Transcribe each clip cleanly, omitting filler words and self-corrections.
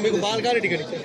మీకు balcony ticket ఇచ్చారు.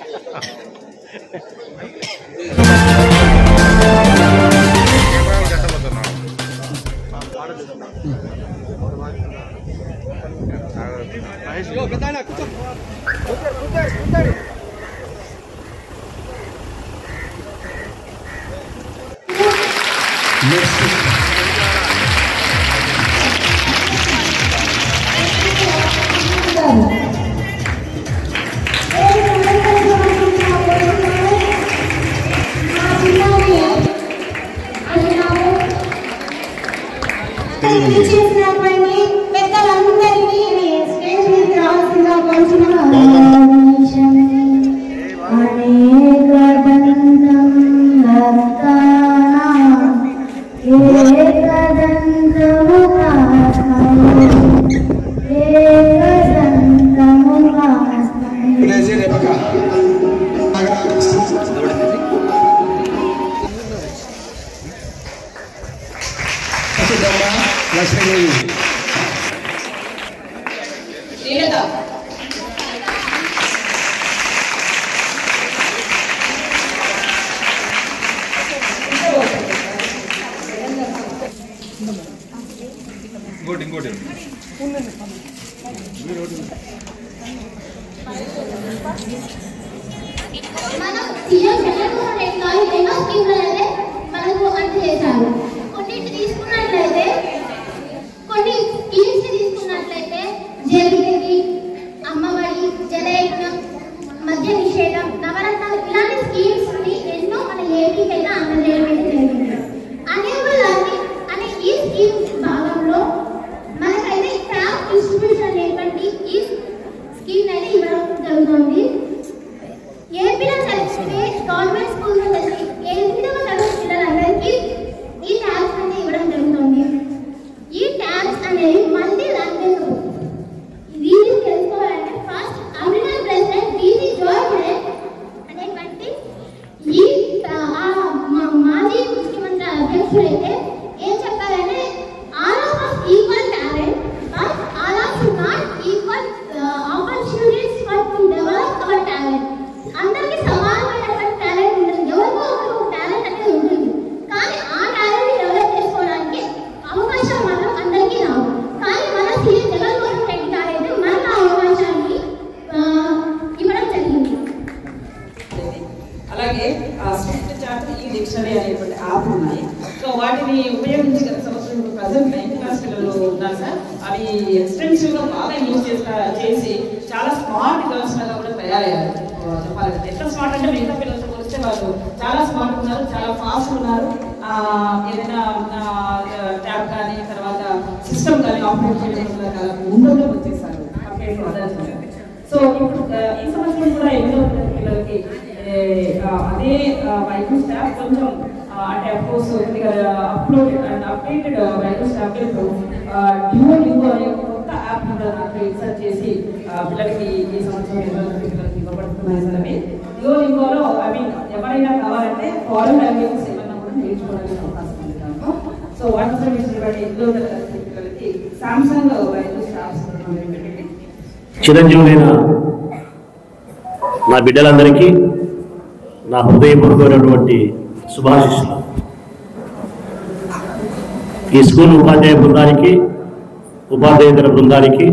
చిరంజీవులైన నా బిడ్డలందరికీ నా హృదయపూర్వకమైనటువంటి శుభాశీస్సులు. ఈ స్కూల్ ఉపాధ్యాయ బృందానికి, ఉపాధ్యాయేతర బృందానికి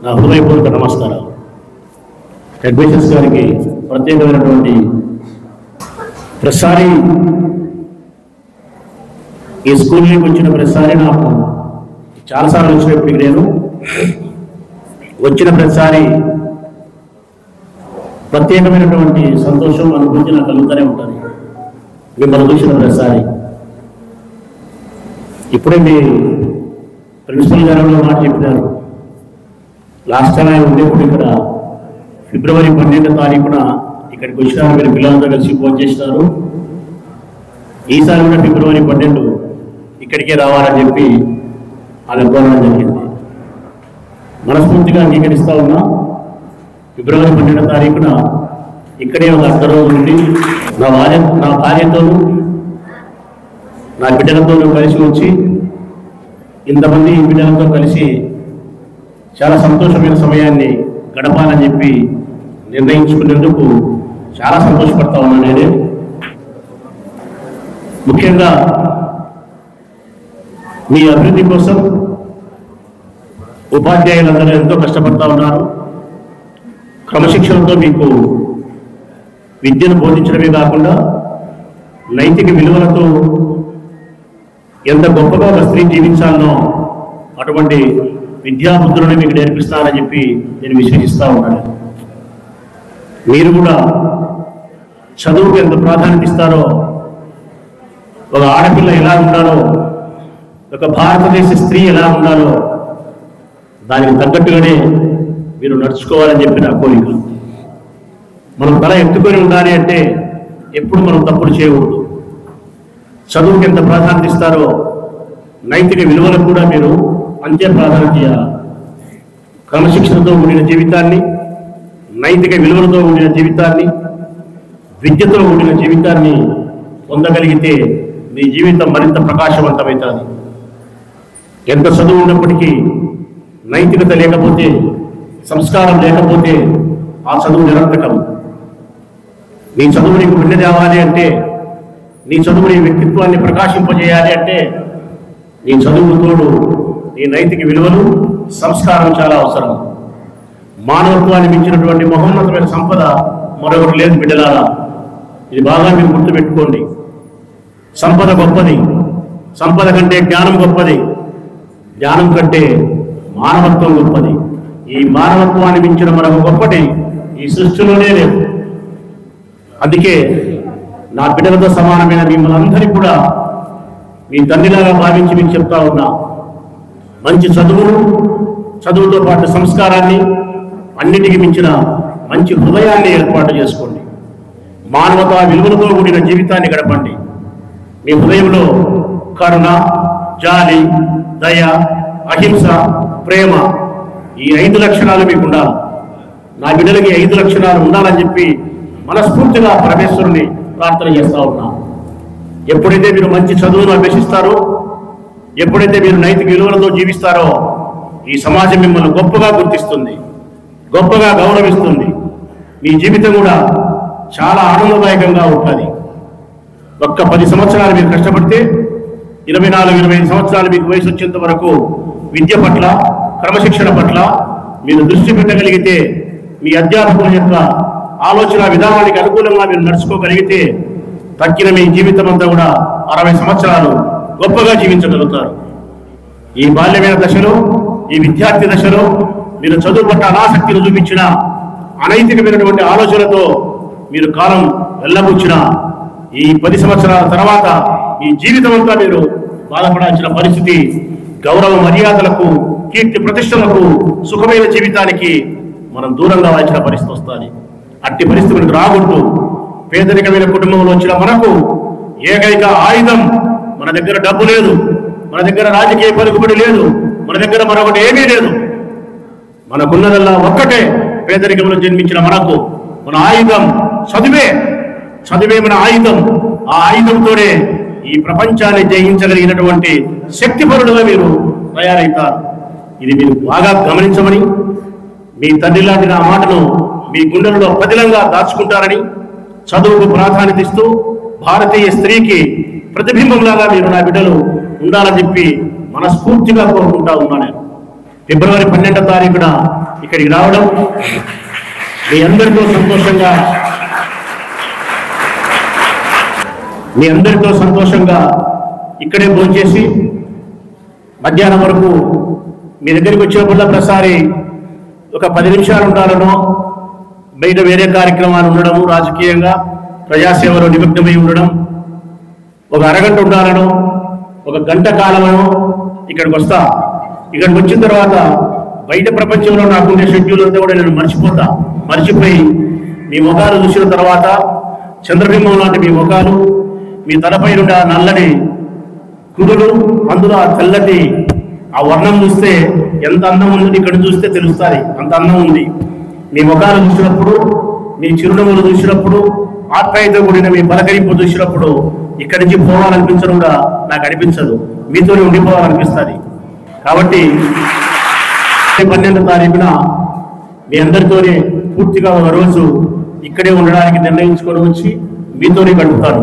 నా హృదయపూర్వక నమస్కారాలు. అడ్మిషన్స్ గారికి ప్రత్యేకమైనటువంటి ప్రతిసారి ఈ స్కూల్లోకి వచ్చిన ప్రతిసారి నాకు చాలాసార్లు వచ్చినప్పటికీ నేను వచ్చిన ప్రతిసారి ప్రత్యేకమైనటువంటి సంతోషం అనుభూతి నాకు కలుగుతూనే ఉంటుంది. మిమ్మల్ని చూసిన ప్రతిసారి ఇప్పుడే మీ ప్రిన్సిపల్ గారు మాట చెప్పినారు. లాస్ట్ టైం ఆయన ఉండేప్పుడు ఇక్కడ ఫిబ్రవరి 12వ తారీఖున ఇక్కడికి వచ్చినారు, మీరు పిల్లలతో కలిసి ఫోన్ చేసినారు. ఈసారి కూడా ఫిబ్రవరి 12 ఇక్కడికే రావాలని చెప్పి ఆమె కోరడం జరిగింది. మనస్ఫూర్తిగా అంగీకరిస్తూ ఉన్నా. ఫిబ్రవరి 12వ తారీఖున ఇక్కడే ఒక అర్ధ రోజు నుండి నా భార్యతోనూ నా బిడ్డలతోనూ కలిసి వచ్చి ఇంతమంది బిడ్డలతో కలిసి చాలా సంతోషమైన సమయాన్ని గడపాలని చెప్పి నిర్ణయించుకునేందుకు చాలా సంతోషపడతా ఉన్నాను. నేనే ముఖ్యంగా మీ అభివృద్ధి కోసం ఉపాధ్యాయులందరూ ఎంతో కష్టపడతా ఉన్నారు. క్రమశిక్షణతో మీకు విద్యను బోధించడమే కాకుండా నైతిక విలువలతో ఎంత గొప్పగా ఒక స్త్రీ జీవించాలనో అటువంటి విద్యాబుద్ధులను మీకు నేర్పిస్తానని చెప్పి నేను విశ్వసిస్తూ ఉన్నాను. మీరు కూడా చదువుకు ఎంత ప్రాధాన్యత ఇస్తారో, ఒక ఆడపిల్ల ఎలా ఉండాలో, ఒక భారతదేశ స్త్రీ ఎలా ఉండాలో దానికి తగ్గట్టుగానే మీరు నడుచుకోవాలని చెప్పి నా కోరిక. మనం తల ఎత్తుకొని ఉండాలి అంటే ఎప్పుడు మనం తప్పులు చేయకూడదు. చదువుకి ఎంత ప్రాధాన్యత ఇస్తారో నైతిక విలువలకు కూడా మీరు అంతే ప్రాధాన్యత ఇవ్వాలి. క్రమశిక్షణతో కూడిన జీవితాన్ని, నైతిక విలువలతో కూడిన జీవితాన్ని, విద్యతో కూడిన జీవితాన్ని పొందగలిగితే మీ జీవితం మరింత ప్రకాశవంతమవుతుంది. ఎంత చదువు ఉన్నప్పటికీ నైతికత లేకపోతే, సంస్కారం లేకపోతే ఆ చదువు నిరర్థకం. నీ చదువు నీకు వెన్న తేవాలి అంటే, నీ చదువు నీ వ్యక్తిత్వాన్ని ప్రకాశింపజేయాలి అంటే నీ చదువు తోడు నీ నైతిక విలువలు, సంస్కారం చాలా అవసరం. మానవత్వాన్ని మించినటువంటి మహోన్నతమైన సంపద మరొకటి లేదు బిడ్డలారా. ఇది బాగా మీరు గుర్తుపెట్టుకోండి. సంపద గొప్పది, సంపద కంటే జ్ఞానం గొప్పది, జ్ఞానం కంటే మానవత్వం గొప్పది. ఈ మానవత్వాన్ని మించిన మరొక గొప్పటి ఈ సృష్టిలోనే లేదు. అందుకే నా బిడ్డలతో సమానమైన మిమ్మల్ని అందరికీ కూడా మీ తండ్రిలాగా భావించి మీకు చెప్తా ఉన్నా, మంచి చదువును, చదువుతో పాటు సంస్కారాన్ని, అన్నిటికీ మించిన మంచి హృదయాన్ని ఏర్పాటు చేసుకోండి. మానవతా విలువలతో కూడిన జీవితాన్ని గడపండి. మీ హృదయంలో కరుణ, జాలి, దయ, అహింస, ప్రేమ, ఈ 5 లక్షణాలు మీకు ఉండాలి. నా బిడ్డలకి 5 లక్షణాలు ఉండాలని చెప్పి మనస్ఫూర్తిగా పరమేశ్వరుని ప్రార్థన చేస్తూ ఉన్నా. ఎప్పుడైతే మీరు మంచి చదువును అభ్యసిస్తారో, ఎప్పుడైతే మీరు నైతిక విలువలతో జీవిస్తారో ఈ సమాజం మిమ్మల్ని గొప్పగా గుర్తిస్తుంది, గొప్పగా గౌరవిస్తుంది. మీ జీవితం కూడా చాలా ఆనందదాయకంగా ఉంటుంది. ఒక్క 10 సంవత్సరాలు మీరు కష్టపడితే 24-25 సంవత్సరాలు మీకు వయసు వచ్చేంత వరకు విద్య పట్ల, క్రమశిక్షణ పట్ల మీరు దృష్టి పెట్టగలిగితే, మీ అధ్యాపకుల యొక్క ఆలోచన విధానానికి అనుకూలంగా మీరు నడుచుకోగలిగితే తక్కిన మీ జీవితం అంతా కూడా 60 సంవత్సరాలు గొప్పగా జీవించగలుగుతారు. ఈ బాల్యమైన దశలో, ఈ విద్యార్థి దశలో మీరు చదువు పట్ల అనాసక్తిని చూపించిన, అనైతికమైనటువంటి ఆలోచనతో మీరు కాలం వెళ్ళబుచ్చిన ఈ 10 సంవత్సరాల తర్వాత ఈ జీవితం అంతా మీరు బాధపడాల్సిన పరిస్థితి, గౌరవ మర్యాదలకు, కీర్తి ప్రతిష్టలకు, సుఖమైన జీవితానికి మనం దూరంగా వాల్సిన పరిస్థితి వస్తుంది. అట్టి పరిస్థితులకు రాకూడదు. పేదరికమైన కుటుంబంలో వచ్చిన మనకు ఏకైక ఆయుధం, మన దగ్గర డబ్బు లేదు, మన దగ్గర రాజకీయ పలుకుబడి లేదు, మన దగ్గర మరొకటి ఏమీ లేదు. మనకున్నదల్లా ఒక్కటే, పేదరికంలో జన్మించిన మనకు మన ఆయుధం చదివే. చదివే మన ఆయుధం. ఆ ఆయుధంతోనే ఈ ప్రపంచాన్ని జయించగలిగినటువంటి శక్తిపరుడుగా మీరు తయారవుతారు. ఇది మీరు బాగా గమనించమని, మీ తండ్రి లాంటి నా మాటను మీ గుండెలలో పదిలంగా దాచుకుంటారని, చదువుకు ప్రాధాన్యత ఇస్తూ భారతీయ స్త్రీకి ప్రతిబింబంలాగా మీరు నా బిడ్డలు ఉండాలని చెప్పి మనస్ఫూర్తిగా కోరుకుంటా ఉన్నాను. నేను ఫిబ్రవరి 12వ తారీఖున ఇక్కడికి రావడం మీ అందరితో సంతోషంగా ఇక్కడే భోంచేసి మధ్యాహ్నం వరకు మీ దగ్గరికి వచ్చినప్పుడు ప్రతిసారి ఒక 10 నిమిషాలు ఉండాలనో, బయట వేరే కార్యక్రమాలు ఉండడము, రాజకీయంగా ప్రజాసేవలో నిమగ్నమై ఉండడం, ఒక అరగంట ఉండాలనో, ఒక గంట కాలమనో ఇక్కడికి వస్తా. ఇక్కడికి వచ్చిన తర్వాత బయట ప్రపంచంలో నాకుండే షెడ్యూల్ అంతా కూడా నేను మర్చిపోయి మీ ముఖాలు చూసిన తర్వాత చంద్రబింబం లాంటి మీ ముఖాలు, మీ తలపై నుండి ఆ నల్లని కుదులు, అందులో ఆ తెల్లటి ఆ వర్ణం చూస్తే ఎంత అందం ఉంది, ఇక్కడ చూస్తే తెలుస్తుంది అంత అందం ఉంది. మీ ముఖాలు చూసినప్పుడు, మీ చిరునవ్వులు చూసినప్పుడు, ఆప్యాయత కూడిన మీ పలకరింపు చూసినప్పుడు ఇక్కడి నుంచి పోవాలనిపించడం కూడా నాకు అనిపించదు, మీతోనే ఉండిపోవాలనిపిస్తుంది. కాబట్టి 12వ తారీఖున మీ అందరితోనే పూర్తిగా ఒక రోజు ఇక్కడే ఉండడానికి నిర్ణయించుకొని వచ్చి మీతోనే గడుపుతారు.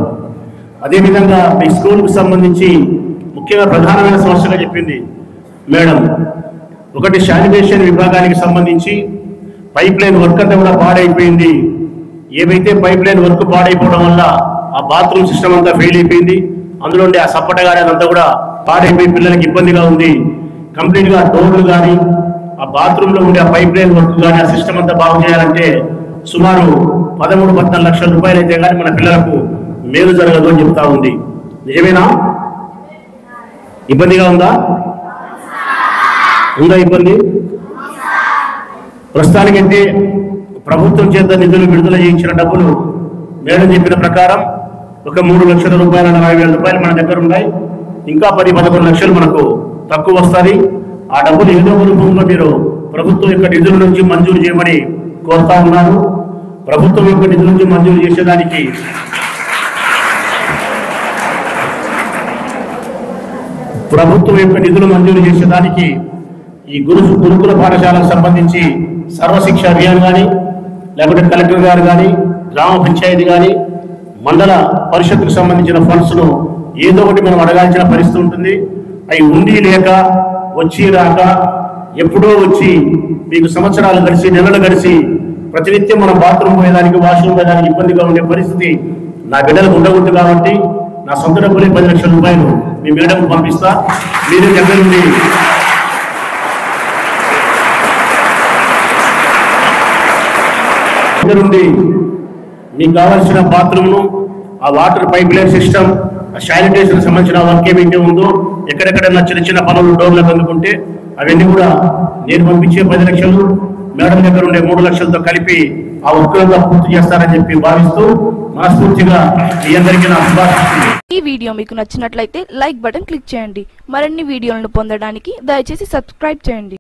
అదేవిధంగా మీ స్కూల్కి సంబంధించి ముఖ్యంగా ప్రధానమైన సమస్యగా చెప్పింది మేడం. ఒకటి శానిటేషన్ విభాగానికి సంబంధించి పైప్ లైన్ వర్క్ అంతా కూడా పాడైపోయింది. ఏవైతే పైప్ లైన్ వర్క్ పాడైపోవడం వల్ల ఆ బాత్రూమ్ సిస్టమ్ అంతా ఫెయిల్ అయిపోయింది. అందులో ఆ సప్పట కానీ అదంతా కూడా పాడైపోయి పిల్లలకి ఇబ్బందిగా ఉంది. కంప్లీట్గా డోర్లు కానీ ఆ బాత్రూంలో ఉండే ఆ పైప్ లైన్ వర్క్ కానీ ఆ సిస్టమ్ అంతా బాగు చేయాలంటే సుమారు 13-14 లక్షల రూపాయలు అయితే కానీ మన పిల్లలకు మేలు జరగదు అని చెప్తా ఉంది. నిజమేనా? ఇబ్బందిగా ఉందా ఇబ్బంది? ప్రస్తుతానికైతే ప్రభుత్వం చేత నిధులు విడుదల చేయించిన డబ్బులు మేడం చెప్పిన ప్రకారం ఒక 3 లక్షల రూపాయల 40,000 రూపాయలు మన దగ్గర ఉన్నాయి. ఇంకా 10-11 లక్షలు మనకు తక్కువ వస్తుంది. ఆ డబ్బులు ఏదో రూపంలో మీరు ప్రభుత్వం యొక్క నిధుల నుంచి మంజూరు చేయమని కోరుతా ఉన్నారు. ప్రభుత్వం యొక్క నిధుల నుంచి మంజూరు చేసేదానికి ఈ గురుకుల పాఠశాలకు సంబంధించి సర్వశిక్ష అభియాన్ కానీ లేకపోతే కలెక్టర్ గారు కానీ గ్రామ పంచాయతీ కానీ మండల పరిషత్తుకు సంబంధించిన ఫండ్స్ను ఏదో ఒకటి మనం అడగాల్సిన పరిస్థితి ఉంటుంది. అవి ఉండి లేక వచ్చి రాక ఎప్పుడో వచ్చి మీకు సంవత్సరాలు గడిచి నెలలు గడిచి ప్రతినిత్యం మనం బాత్రూమ్ పోయేదానికి వాష్రూమ్ పోయేదానికి ఇబ్బందిగా ఉండే పరిస్థితి నా బిడ్డలకు ఉండకూడదు. కాబట్టి నా సొంత డబ్బులే 10 లక్షల రూపాయలు మీ మేడంకు పంపిస్తా. మీరు దగ్గరుండి మీకు కావాల్సిన బాత్రూమ్ను, ఆ water pipe line system, sanitation సంబంధించిన వర్క్ ఏమైతే ఉందో ఎక్కడెక్కడన్నా చిన్న చిన్న పనులు డోర్లకు అందుకుంటే అవన్నీ కూడా నేను పంపించే 10 లక్షలు మేడం దగ్గర ఉండే 3 లక్షలతో కలిపి ఆ వర్కులంతా పూర్తి చేస్తారని చెప్పి భావిస్తూ మనస్ఫూర్తిగా మీ అందరికీ నా శుభాకాంక్షలు. ఈ వీడియో మీకు నచ్చినట్లయితే లైక్ బటన్ క్లిక్ చేయండి. మరిన్ని వీడియోలను పొందడానికి దయచేసి సబ్స్క్రైబ్ చేయండి.